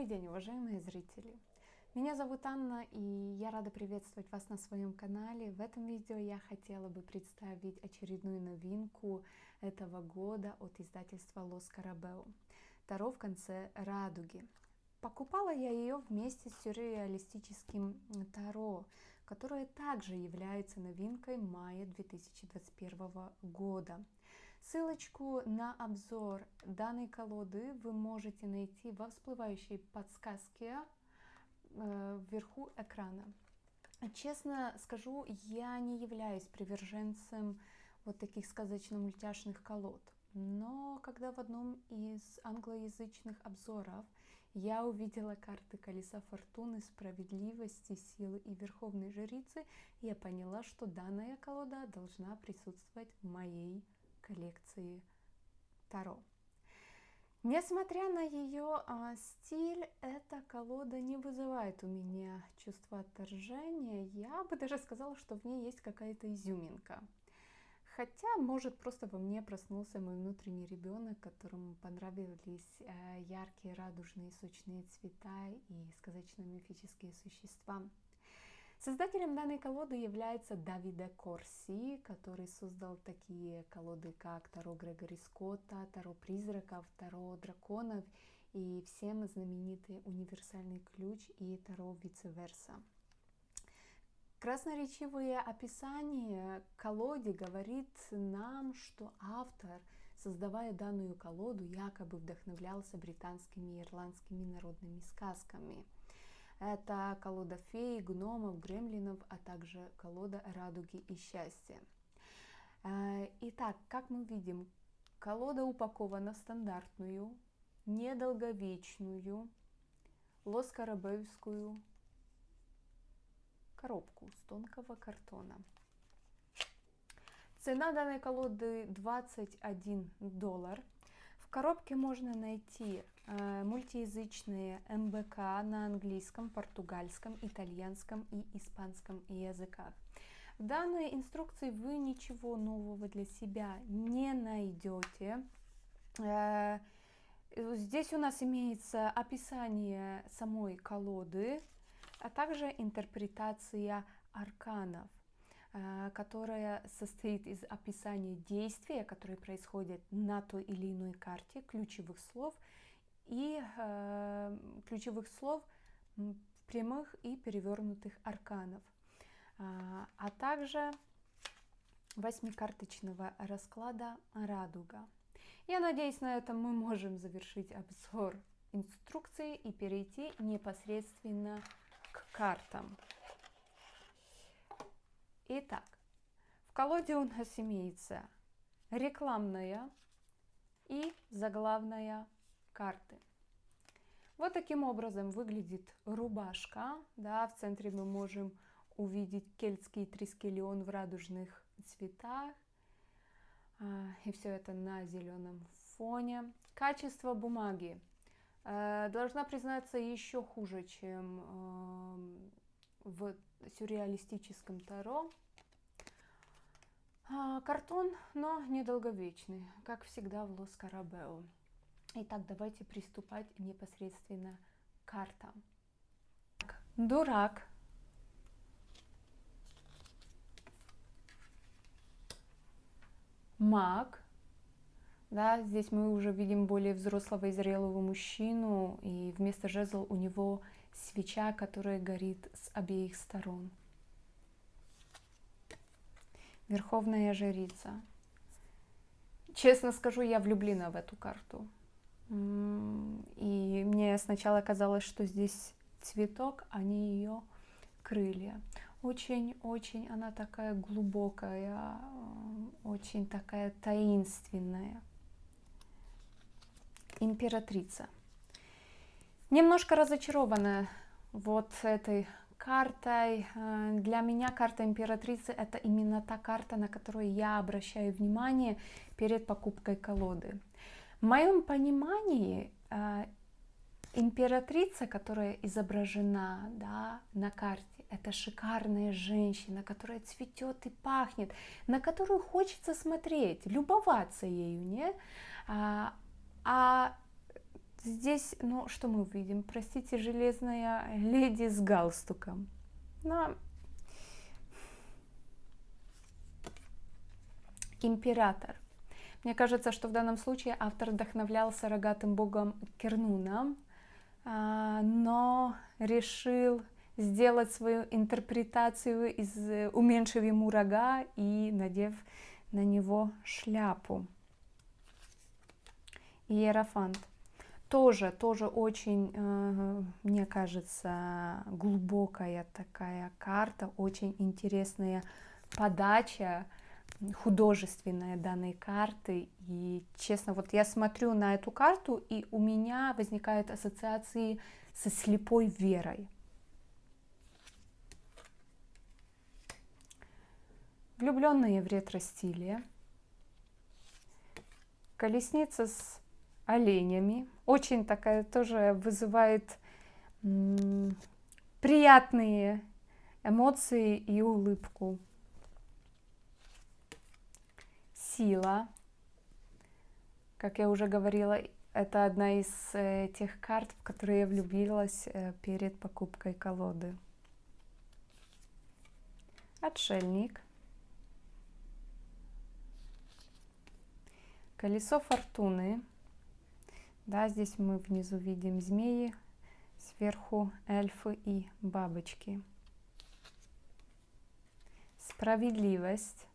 Добрый день, уважаемые зрители! Меня зовут Анна, и я рада приветствовать вас на своем канале. В этом видео я хотела бы представить очередную новинку этого года от издательства Лос Карабео. Таро в конце радуги. Покупала я ее вместе с сюрреалистическим Таро, которое также является новинкой мая 2021 года. Ссылочку на обзор данной колоды вы можете найти во всплывающей подсказке вверху экрана. Честно скажу, я не являюсь приверженцем вот таких сказочно-мультяшных колод. Но когда в одном из англоязычных обзоров я увидела карты Колеса Фортуны, Справедливости, Силы и Верховной Жрицы, я поняла, что данная колода должна присутствовать в моей коллекции Таро. Несмотря на ее стиль, эта колода не вызывает у меня чувства отторжения. Я бы даже сказала, что в ней есть какая-то изюминка. Хотя, может, просто во мне проснулся мой внутренний ребенок, которому понравились яркие, радужные, сочные цвета и сказочно-мифические существа. Создателем данной колоды является Давиде Корси, который создал такие колоды, как Таро Грегори Скотта, Таро Призраков, Таро Драконов и всем знаменитый Универсальный Ключ и Таро Вице-Верса. Красноречивое описание колоде говорит нам, что автор, создавая данную колоду, якобы вдохновлялся британскими и ирландскими народными сказками. Это колода фей, гномов, гремлинов, а также колода радуги и счастья. Итак, как мы видим, колода упакована в стандартную, недолговечную, лос-карабеевскую коробку с тонкого картона. Цена данной колоды $21. В коробке можно найти мультиязычные МБК на английском, португальском, итальянском и испанском языках. В данной инструкции вы ничего нового для себя не найдете. Здесь у нас имеется описание самой колоды, а также интерпретация арканов, которая состоит из описания действия, которые происходят на той или иной карте, ключевых слов прямых и перевернутых арканов, а также 8-карточного расклада «Радуга». Я надеюсь, на этом мы можем завершить обзор инструкции и перейти непосредственно к картам. Итак, в колоде у нас имеется рекламная и заглавная карты. Вот таким образом выглядит рубашка. Да, в центре мы можем увидеть кельтский трискелион в радужных цветах. И все это на зеленом фоне. Качество бумаги. Должна признаться, еще хуже, чем в сюрреалистическом Таро. Картон, но недолговечный, как всегда в Лос Карабео. Итак, давайте приступать непосредственно к картам. Дурак. Маг. Да, здесь мы уже видим более взрослого и зрелого мужчину, и вместо жезла у него свеча, которая горит с обеих сторон. Верховная жрица. Честно скажу, я влюблена в эту карту. И мне сначала казалось, что здесь цветок, а не ее крылья. Очень-очень она такая глубокая, очень такая таинственная. Императрица. Немножко разочарована вот этой картой. Для меня карта императрицы — это именно та карта, на которую я обращаю внимание перед покупкой колоды. В моем понимании императрица, которая изображена, да, на карте, это шикарная женщина, которая цветет и пахнет, на которую хочется смотреть, любоваться ею, не? А Здесь, ну, что мы увидим? Простите, железная леди с галстуком. Но император. Мне кажется, что в данном случае автор вдохновлялся рогатым богом Кернуном, но решил сделать свою интерпретацию, уменьшив ему рога и надев на него шляпу. Иерофант. Тоже очень, мне кажется, глубокая такая карта, очень интересная подача художественная данной карты. И честно, вот я смотрю на эту карту, и у меня возникают ассоциации со слепой верой. Влюбленные в ретро-стиле. Колесница с оленями. Очень такая тоже вызывает приятные эмоции и улыбку. Сила. Как я уже говорила, это одна из тех карт, в которые я влюбилась перед покупкой колоды. Отшельник. Колесо фортуны. Да, здесь мы внизу видим змеи, сверху эльфы и бабочки. Справедливость.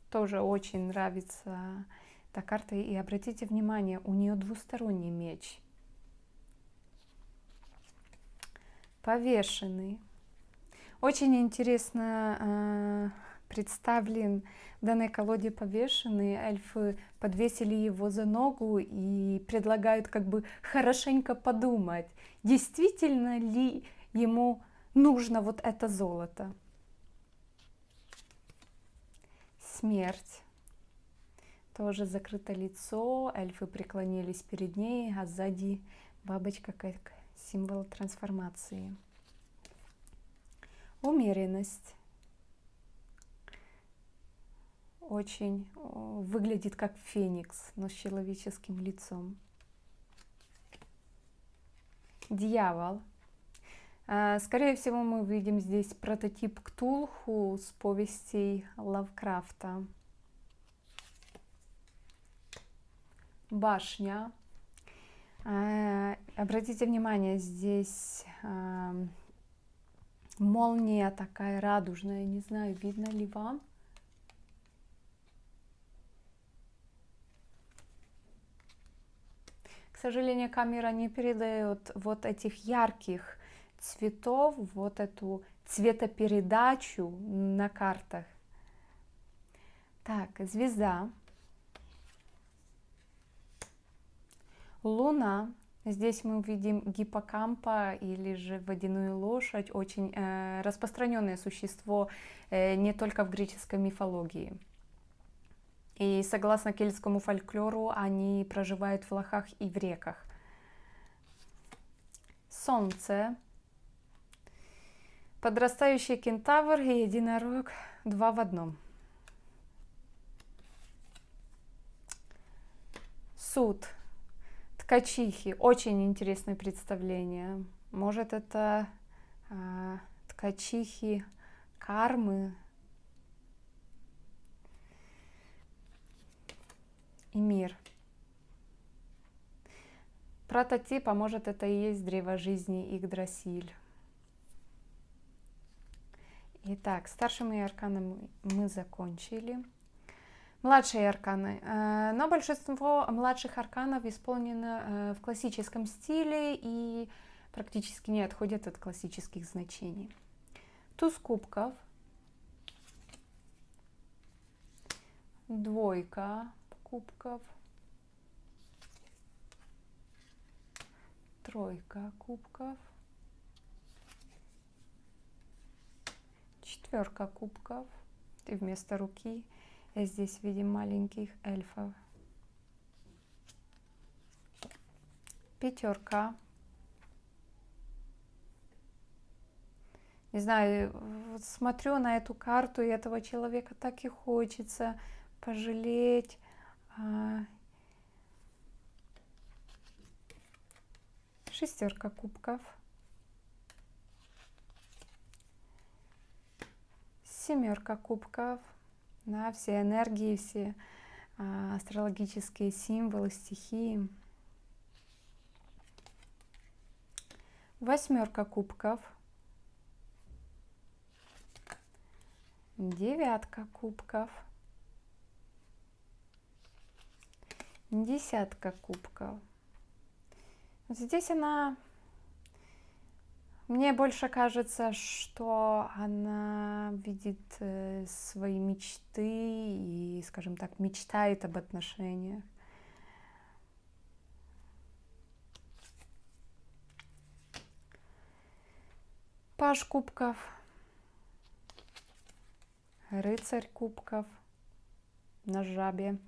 Тоже очень нравится эта карта. И обратите внимание, у нее двусторонний меч. Повешенный. Очень интересно представлен в данной колоде повешенный. Эльфы подвесили его за ногу и предлагают как бы хорошенько подумать, действительно ли ему нужно вот это золото. Смерть. Тоже закрыто лицо, эльфы преклонились перед ней, а сзади бабочка как символ трансформации. Умеренность. Очень выглядит как феникс, но с человеческим лицом. Дьявол. Скорее всего, мы видим здесь прототип Ктулху с повестей Лавкрафта. Башня. Обратите внимание, здесь молния такая радужная, не знаю, видно ли вам. К сожалению, камера не передает вот этих ярких цветов, вот эту цветопередачу на картах. Так, звезда. Луна. Здесь мы увидим гиппокампа или же водяную лошадь. Очень распространенное существо не только в греческой мифологии. И согласно кельтскому фольклору, они проживают в лохах и в реках. Солнце. Подрастающий кентавр и единорог 2 в 1. Суд. Ткачихи. Очень интересное представление. Может, это ткачихи кармы. И мир. Прототип, а может, это и есть древо жизни Игдрасиль. Итак, старшими арканами мы закончили. Младшие арканы. Но большинство младших арканов исполнено в классическом стиле и практически не отходят от классических значений. Туз кубков. Двойка кубков. Тройка кубков. Четверка кубков. И вместо руки здесь видим маленьких эльфов. Пятерка. Не знаю, вот смотрю на эту карту, и этого человека так и хочется пожалеть. Шестерка кубков. Семерка кубков. Да, все энергии, все астрологические символы, стихии. Восьмерка кубков. Девятка кубков. Десятка кубков. Вот здесь мне больше кажется, что она видит свои мечты и, скажем так, мечтает об отношениях. Паж кубков. Рыцарь кубков на жабе.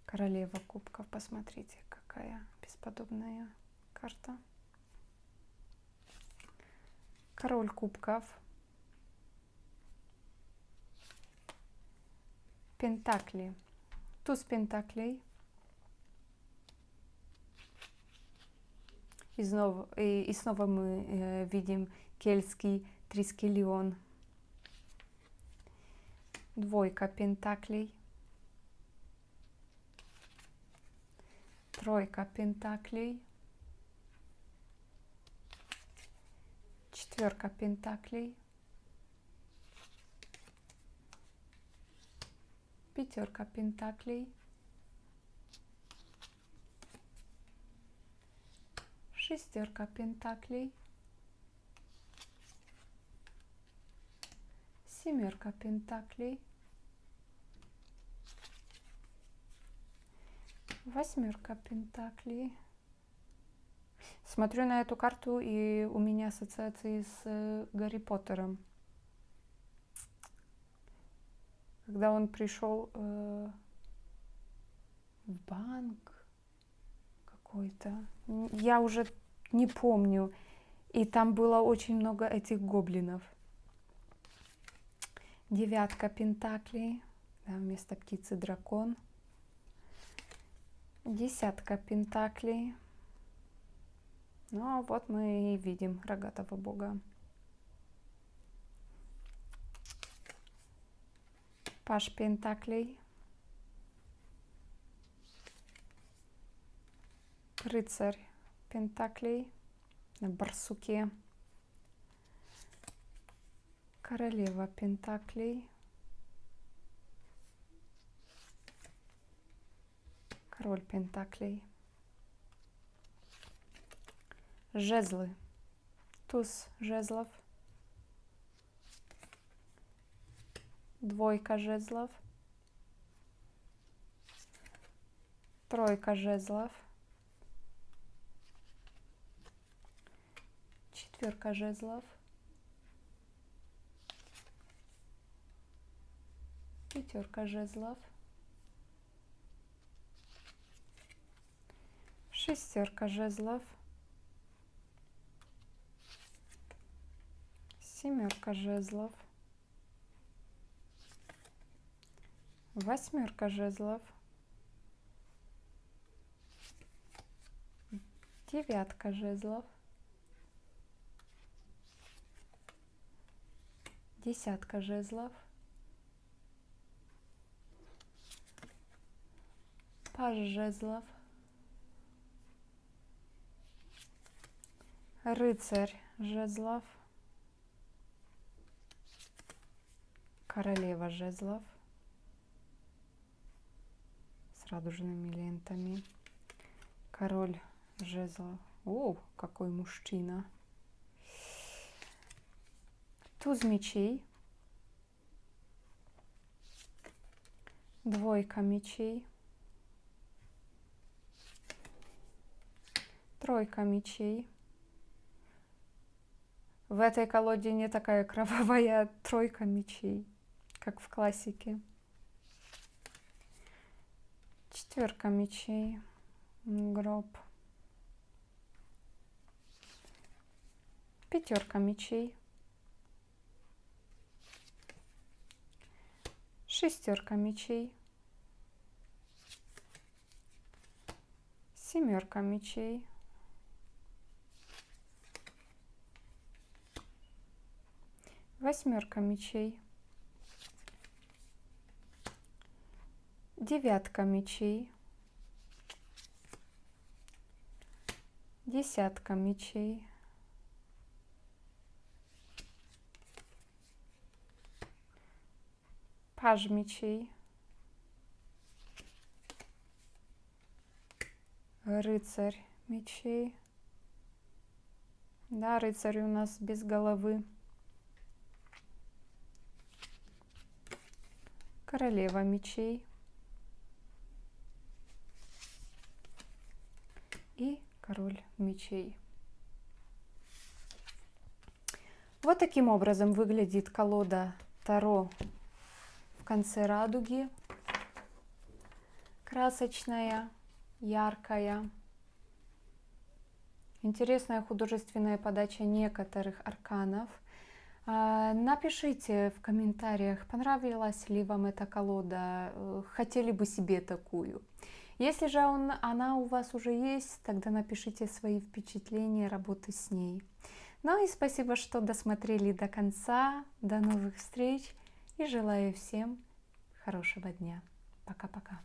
Королева кубков. Посмотрите, какая бесподобная карта. Король кубков. Пентакли. Туз пентаклей. И снова мы видим кельтский трискелион. Двойка пентаклей. Тройка пентаклей. Четверка пентаклей. Пятерка пентаклей. Шестерка пентаклей. Семерка пентаклей. Восьмерка пентаклей. Смотрю на эту карту, и у меня ассоциации с Гарри Поттером. Когда он пришел в банк какой-то, я уже не помню, и там было очень много этих гоблинов. Девятка пентаклей, да, вместо птицы дракон. Десятка пентаклей. Ну, вот мы и видим рогатого бога. Паж пентаклей. Рыцарь пентаклей на барсуке. Королева пентаклей. Король пентаклей. Жезлы. Туз жезлов. Двойка жезлов. Тройка жезлов. Четверка жезлов. Пятерка жезлов. Шестерка жезлов. Семерка жезлов. Восьмерка жезлов. Девятка жезлов. Десятка жезлов. Паж жезлов. Рыцарь жезлов. Королева жезлов с радужными лентами. Король жезлов. О, какой мужчина. Туз мечей. Двойка мечей. Тройка мечей. В этой колоде не такая кровавая тройка мечей, как в классике. Четверка мечей. Гроб. Пятерка мечей. Шестерка мечей. Семерка мечей. Восьмерка мечей. Девятка мечей. Десятка мечей. Паж мечей. Рыцарь мечей. Да, рыцарь у нас без головы. Королева мечей. И король мечей. Вот таким образом выглядит колода Таро в конце радуги. Красочная, яркая. Интересная художественная подача некоторых арканов. Напишите в комментариях, понравилась ли вам эта колода, хотели бы себе такую. Если же она у вас уже есть, тогда напишите свои впечатления работы с ней. Ну и спасибо, что досмотрели до конца. До новых встреч и желаю всем хорошего дня. Пока-пока.